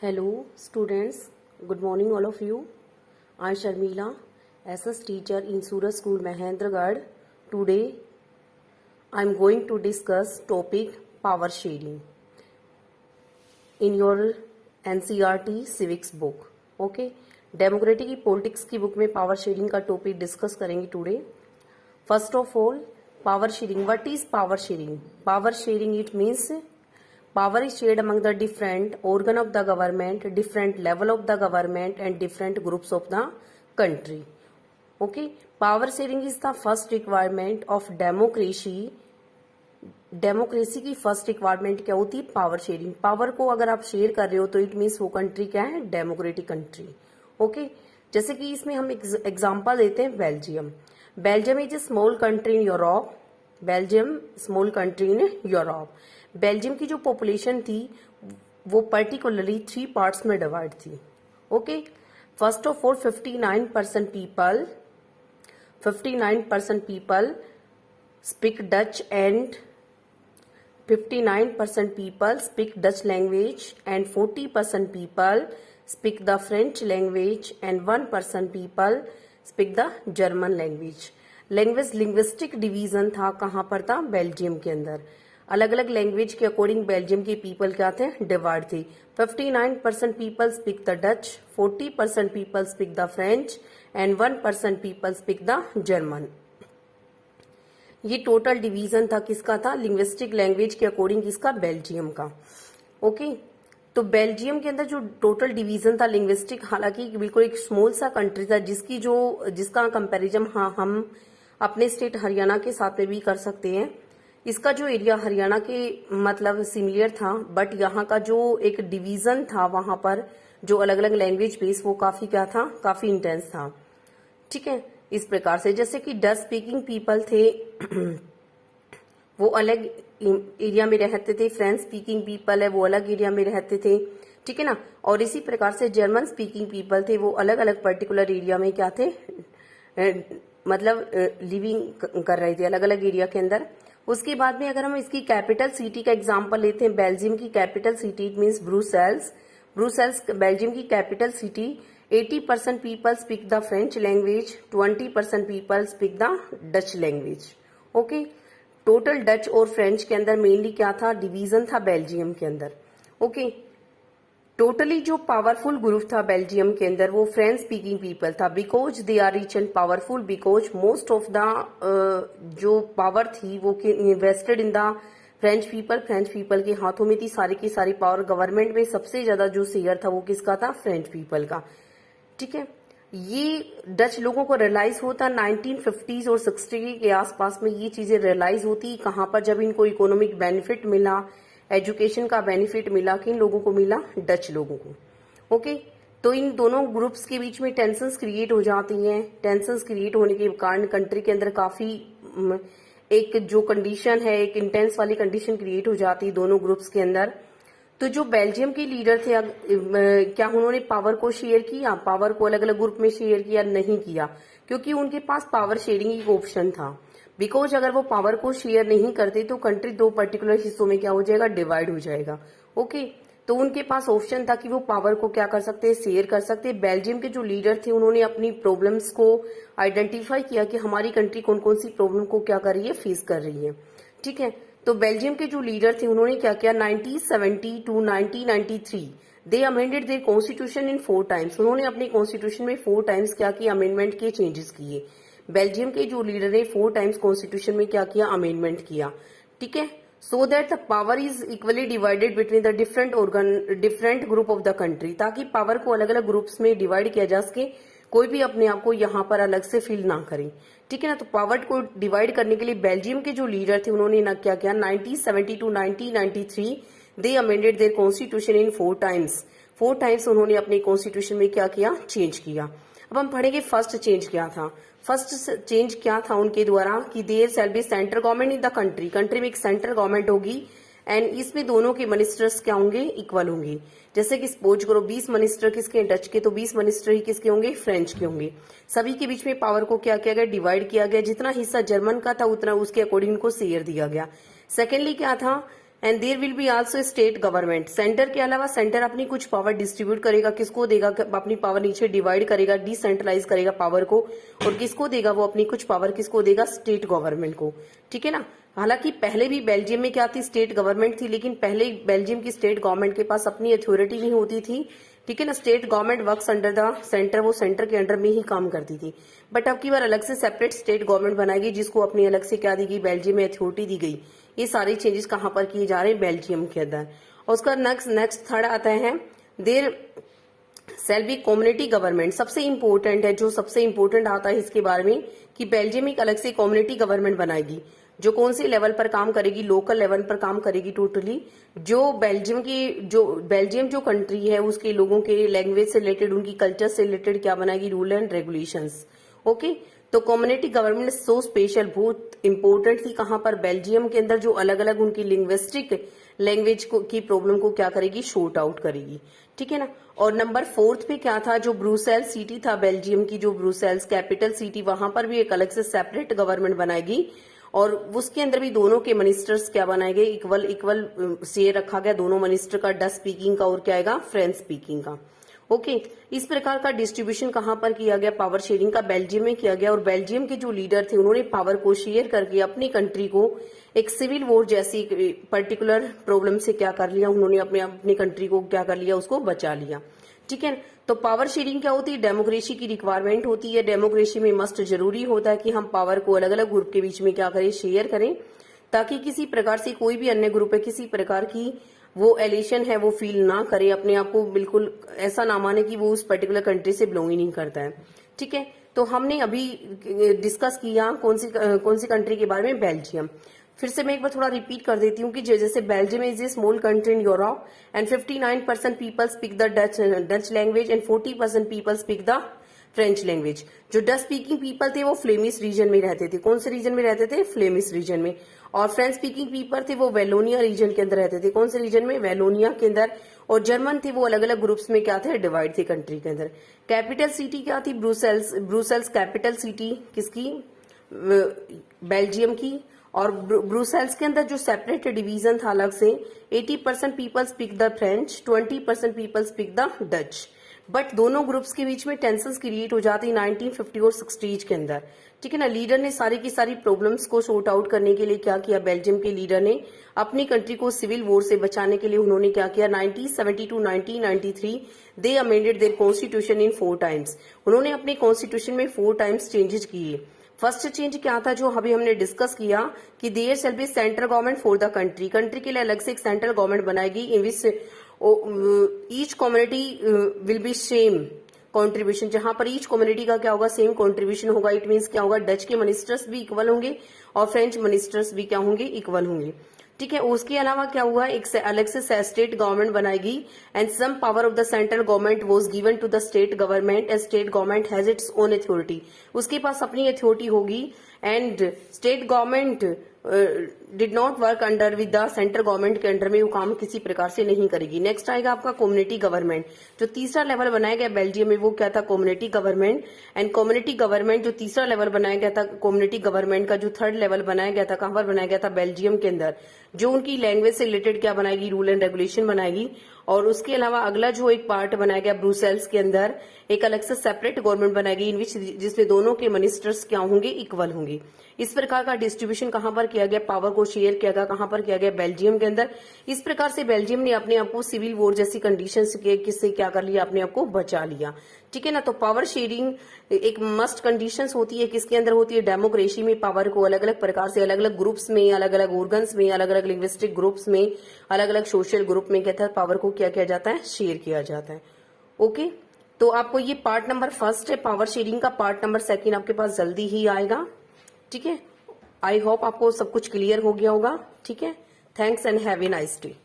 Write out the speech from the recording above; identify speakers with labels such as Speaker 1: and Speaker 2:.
Speaker 1: Hello students, good morning all of you. I am Sharmila, SS teacher in Suraj School Mahendragarh. Today I am going to discuss topic power sharing in your NCERT civics book. Okay, democratic की politics की book में power sharing का topic discuss करेंगे today. First of all, power sharing. What is power sharing? Power sharing it means power is shared among the different organ of the government, different level of the government and different groups of the country. Okay, power sharing is the first requirement of democracy. Democracy की first requirement क्या होती है? Power sharing. Power को अगर आप share कर रहे हो तो इट मीन्स वो कंट्री क्या है? Democratic country. ओके, जैसे कि इसमें हम एग्जांपल देते हैं Belgium. Belgium is a small country in Europe. Belgium small country in Europe. Belgium की जो पॉपुलेशन थी वो पर्टिकुलरली 3 पार्ट्स में डिवाइड थी. Okay, first of all 59% people speak Dutch and 59% people speak Dutch language and 40% people speak the French language and 1% people speak the German language. Linguistic division था. कहां पर था? बेल्जियम के अंदर. अलग अलग लैंग्वेज के अकॉर्डिंग बेल्जियम के पीपल क्या थे? डिवाइड थे. 59% people speak the Dutch, 40% people speak the French and 1% people speak the German. ये टोटल डिवीजन था. किसका था? लिंग्विस्टिक लैंग्वेज के अकॉर्डिंग. किसका? बेल्जियम का. ओके, तो बेल्जियम के अंदर जो टोटल डिवीजन था लिंग्विस्टिक, हालांकि बिल्कुल एक स्मॉल सा कंट्री था जिसका कंपैरिजन हम अपने स्टेट हरियाणा के साथ में भी कर सकते हैं. इसका जो एरिया हरियाणा के मतलब सिमिलर था, बट यहाँ का जो एक डिवीजन था वहां पर जो अलग अलग लैंग्वेज बेस वो काफी क्या था? काफी इंटेंस था. ठीक है, इस प्रकार से जैसे कि डच स्पीकिंग पीपल थे वो अलग एरिया में रहते थे. फ्रेंच स्पीकिंग पीपल है वो अलग एरिया में रहते थे. ठीक है ना. और इसी प्रकार से जर्मन स्पीकिंग पीपल थे वो अलग अलग पर्टिकुलर एरिया में क्या थे? मतलब लिविंग कर रहे थे अलग अलग एरिया के अंदर. उसके बाद में अगर हम इसकी कैपिटल सिटी का एग्जांपल लेते हैं, बेल्जियम की capital city it means Brussels. Brussels Belgium की capital city. 80% people speak the French language, 20% people speak the Dutch language. Okay, total Dutch और फ्रेंच के अंदर मेनली क्या था? डिवीजन था बेल्जियम के अंदर. ओके, टोटली जो पावरफुल ग्रुप था बेल्जियम के अंदर वो फ्रेंच स्पीकिंग पीपल था. Because they are rich and powerful, because most of the जो पावर थी वो invested in the French people के हाथों में थी सारी की सारी पावर. गवर्नमेंट में सबसे ज्यादा जो शेयर था वो किसका था? फ्रेंच पीपल का. ठीक है, ये डच लोगों को रियलाइज होता 1950s और 60 के आसपास में. ये चीजें रियलाइज होती कहां पर? जब इनको इकोनॉमिक बेनिफिट मिला, एजुकेशन का बेनिफिट मिला. किन लोगों को मिला? डच लोगों को. ओके, तो इन दोनों ग्रुप्स के बीच में टेंशंस क्रिएट हो जाती हैं. टेंशंस क्रिएट होने के कारण कंट्री के अंदर काफी एक जो कंडीशन है, एक इंटेंस वाली कंडीशन क्रिएट हो जाती है दोनों ग्रुप्स के अंदर. तो जो बेल्जियम के लीडर थे क्या उन्होंने पावर को शेयर किया? पावर को अलग अलग ग्रुप में शेयर किया? नहीं किया, क्योंकि उनके पास पावर शेयरिंग एक ऑप्शन था. बिकॉज अगर वो पावर को शेयर नहीं करते तो कंट्री 2 पर्टिकुलर हिस्सों में क्या हो जाएगा? डिवाइड हो जाएगा. ओके, तो उनके पास ऑप्शन था कि वो पावर को क्या कर सकते हैं? शेयर कर सकते हैं. बेल्जियम के जो लीडर थे उन्होंने अपनी प्रॉब्लम्स को आइडेंटिफाई किया कि हमारी कंट्री कौन कौन सी प्रॉब्लम को क्या कर रही है? फेस कर रही है. ठीक है, तो बेल्जियम के जो लीडर थे उन्होंने क्या किया? 1970 to 1993 they amended their constitution in 4 times. उन्होंने अपने कॉन्स्टिट्यूशन में 4 टाइम्स क्या किया? अमेंडमेंट के चेंजेस किए. बेल्जियम के जो लीडर ने 4 टाइम्स कॉन्स्टिट्यूशन में क्या किया? अमेंडमेंट किया. ठीक है, so that the power is equally divided between the different group of the country, ताकि पावर को अलग अलग ग्रुप्स में डिवाइड किया जा सके. कोई भी अपने आप को यहाँ पर अलग से फील ना करे. ठीक है ना. तो पावर को डिवाइड करने के लिए बेल्जियम के जो लीडर थे उन्होंने ना क्या किया? 1970 to 1993 they amended their constitution in 4 times. 4 times उन्होंने अपने कॉन्स्टिट्यूशन में क्या किया? चेंज किया. अब हम पढ़ेंगे फर्स्ट चेंज क्या था. फर्स्ट चेंज क्या था उनके द्वारा कि there shall be central government in the country. Country में एक सेंट्रल गवर्नमेंट होगी एंड इसमें दोनों के मिनिस्टर्स क्या होंगे? इक्वल होंगे. जैसे कि सपोज करो 20 मिनिस्टर किसके? डच के, तो 20 मिनिस्टर ही किसके होंगे? फ्रेंच के होंगे. सभी के बीच में पावर को क्या किया गया? डिवाइड किया गया. जितना हिस्सा जर्मन का था उतना उसके अकॉर्डिंग को शेयर दिया गया. सेकेंडली क्या था and there will be also state government. Centre के अलावा सेंटर अपनी कुछ पावर डिस्ट्रीब्यूट करेगा, किसको देगा, अपनी पावर नीचे डिवाइड करेगा, डिसेंट्रलाइज करेगा पावर को, और किसको देगा, वो अपनी कुछ पावर किसको देगा, स्टेट गवर्नमेंट को। ठीक है ना। हालांकि पहले भी बेल्जियम में क्या थी, स्टेट गवर्नमेंट थी, लेकिन पहले बेल्जियम की स्टेट गवर्नमेंट के पास अपनी अथॉरिटी नहीं होती थी। ठीक है ना। State government works under the centre, वो सेंटर के अंडर में ही काम करती थी। बट अब की बार अलग से सेपरेट स्टेट गवर्नमेंट बनाएगी, जिसको अपनी अलग से क्या दी गई, बेल्जियम में अथॉरिटी दी गई। ये सारे चेंजेस कहां पर किए जा रहे हैं, बेल्जियम के अंदर। और उसका नेक्स्ट थर्ड आता है देर सेल बी कम्युनिटी गवर्नमेंट। सबसे इंपॉर्टेंट है, जो सबसे इंपॉर्टेंट आता है इसके बारे में, कि बेल्जियम एक अलग से कम्युनिटी गवर्नमेंट बनाएगी, जो कौन से लेवल पर काम करेगी, लोकल लेवल पर काम करेगी टोटली। जो बेल्जियम जो कंट्री है, उसके लोगों के लैंग्वेज से रिलेटेड, उनकी कल्चर से रिलेटेड क्या बनाएगी, रूल एंड रेगुलेशंस। ओके। तो कम्युनिटी गवर्नमेंट सो स्पेशल, बहुत इंपॉर्टेंट थी कहां पर, बेल्जियम के अंदर, जो अलग अलग उनकी लिंग्विस्टिक लैंग्वेज की प्रॉब्लम को क्या करेगी, शॉर्ट आउट करेगी। ठीक है ना। और नंबर 4 पे क्या था, जो ब्रुसेल्स सिटी था बेल्जियम की, जो ब्रुसेल्स कैपिटल सिटी, वहां पर भी एक अलग से सेपरेट गवर्नमेंट बनाएगी, और उसके अंदर भी दोनों के मिनिस्टर्स क्या बनाए गए, इक्वल शेयर रखा गया दोनों मिनिस्टर का, डच स्पीकिंग का और क्या आएगा, फ्रेंच स्पीकिंग का। ओके। इस प्रकार का डिस्ट्रीब्यूशन कहां पर किया गया, पावर शेयरिंग का बेल्जियम में किया गया। और बेल्जियम के जो लीडर थे, उन्होंने पावर को शेयर करके अपनी कंट्री को एक सिविल वॉर जैसी पर्टिकुलर प्रॉब्लम से क्या कर लिया, उन्होंने अपनी कंट्री को क्या कर लिया, उसको बचा लिया। ठीक है। तो पावर शेयरिंग क्या होती है, डेमोक्रेसी की रिक्वायरमेंट होती है। डेमोक्रेसी में मस्ट जरूरी होता है कि हम पावर को अलग अलग ग्रुप के बीच में क्या करें, शेयर करें, ताकि किसी प्रकार से कोई भी अन्य ग्रुप है किसी प्रकार की वो एलिशन है वो फील ना करे, अपने आप को बिल्कुल ऐसा ना माने कि वो उस पर्टिकुलर कंट्री से बिलोंग ही नहीं करता है। ठीक है। तो हमने अभी डिस्कस किया कौन सी कंट्री के बारे में, बेल्जियम। फिर से मैं एक बार थोड़ा रिपीट कर देती हूँ कि जैसे Belgium is a small country in Europe and 59% people speak the Dutch language and 40% people speak the French language. जो डच स्पीकिंग पीपल थे वो फ्लेमिश रीजन में रहते थे। कौन से रीजन में रहते थे, फ्लेमिश रीजन में। और फ्रेंच स्पीकिंग पीपल थे वो वेलोनिया रीजन के अंदर रहते थे। कौन से रीजन में, वेलोनिया के अंदर। और जर्मन थे वो अलग अलग ग्रुप्स में क्या थे, डिवाइड थे कंट्री के अंदर। कैपिटल सिटी क्या थी, ब्रुसेल्स कैपिटल सिटी किसकी, बेल्जियम की। और ब्रुसेल्स के अंदर जो सेपरेट डिवीजन था अलग से, 80% people speak the French, 20% people speak the Dutch. But दोनों ग्रुप्स के बीच में टेंशंस क्रिएट हो जाती 1950 और 60s के अंदर। ठीक है ना। लीडर ने सारी की सारी प्रॉब्लम्स को सॉर्ट आउट करने के लिए क्या किया, बेल्जियम के लीडर ने अपनी कंट्री को सिविल वॉर से बचाने के लिए उन्होंने क्या किया, 1970 to 1993 they amended their constitution in 4 times. उन्होंने अपने कॉन्स्टिट्यूशन में 4 टाइम्स चेंजेस किए। फर्स्ट चेंज क्या था, जो अभी हमने डिस्कस किया कि there shall be central government for the country. Country के लिए अलग से एक सेंट्रल गवर्नमेंट बनाएगी, in which each community will be same contribution. जहां पर ईच कम्युनिटी का क्या होगा, सेम कंट्रीब्यूशन होगा। इट मीन्स क्या होगा, डच के मिनिस्टर्स भी इक्वल होंगे और फ्रेंच मिनिस्टर्स भी क्या होंगे, इक्वल होंगे। ठीक है। उसके अलावा क्या हुआ, एक से अलग से स्टेट गवर्नमेंट बनाएगी and some power of the central government was given to the state government and state government has its own authority. उसके पास अपनी अथॉरिटी होगी and state government did not work under with the central government के under में वो काम किसी प्रकार से नहीं करेगी। नेक्स्ट आएगा आपका कम्युनिटी गवर्नमेंट। जो तीसरा लेवल बनाया गया बेल्जियम में वो क्या था, community government. And community government जो तीसरा लेवल बनाया गया था, कम्युनिटी गवर्नमेंट का जो थर्ड लेवल बनाया गया था, कहां पर बनाया गया था, बेल्जियम के अंदर। जो उनकी लैंग्वेज से रिलेटेड क्या बनाएगी, रूल एंड रेगुलेशन बनाएगी। और उसके अलावा अगला जो एक पार्ट बनाया गया ब्रुसेल्स के अंदर, एक अलग से सेपरेट गवर्नमेंट बनाएगी इन विच जिसमें दोनों के मिनिस्टर्स क्या होंगे, इक्वल होंगे। इस प्रकार का डिस्ट्रीब्यूशन कहां पर किया गया, पावर को शेयर किया गया, कहां पर किया गया, बेल्जियम के अंदर। इस प्रकार से बेल्जियम ने अपने आप को सिविल वॉर जैसी कंडीशन से क्या कर लिया, अपने आप को बचा लिया। ठीक है ना। तो पावर शेयरिंग एक मस्ट कंडीशंस होती है, किसके अंदर होती है, डेमोक्रेसी में। पावर को अलग अलग प्रकार से अलग अलग ग्रुप्स में, अलग अलग ऑर्गन्स में, अलग अलग लिंग्विस्टिक ग्रुप्स में, अलग अलग सोशल ग्रुप में कहता है पावर को क्या किया जाता है, शेयर किया जाता है। ओके। तो आपको ये पार्ट नंबर फर्स्ट है पावर शेयरिंग का। पार्ट नंबर सेकंड आपके पास जल्दी ही आएगा। ठीक है। आई होप आपको सब कुछ क्लियर हो गया होगा। ठीक है। Thanks and have a nice day.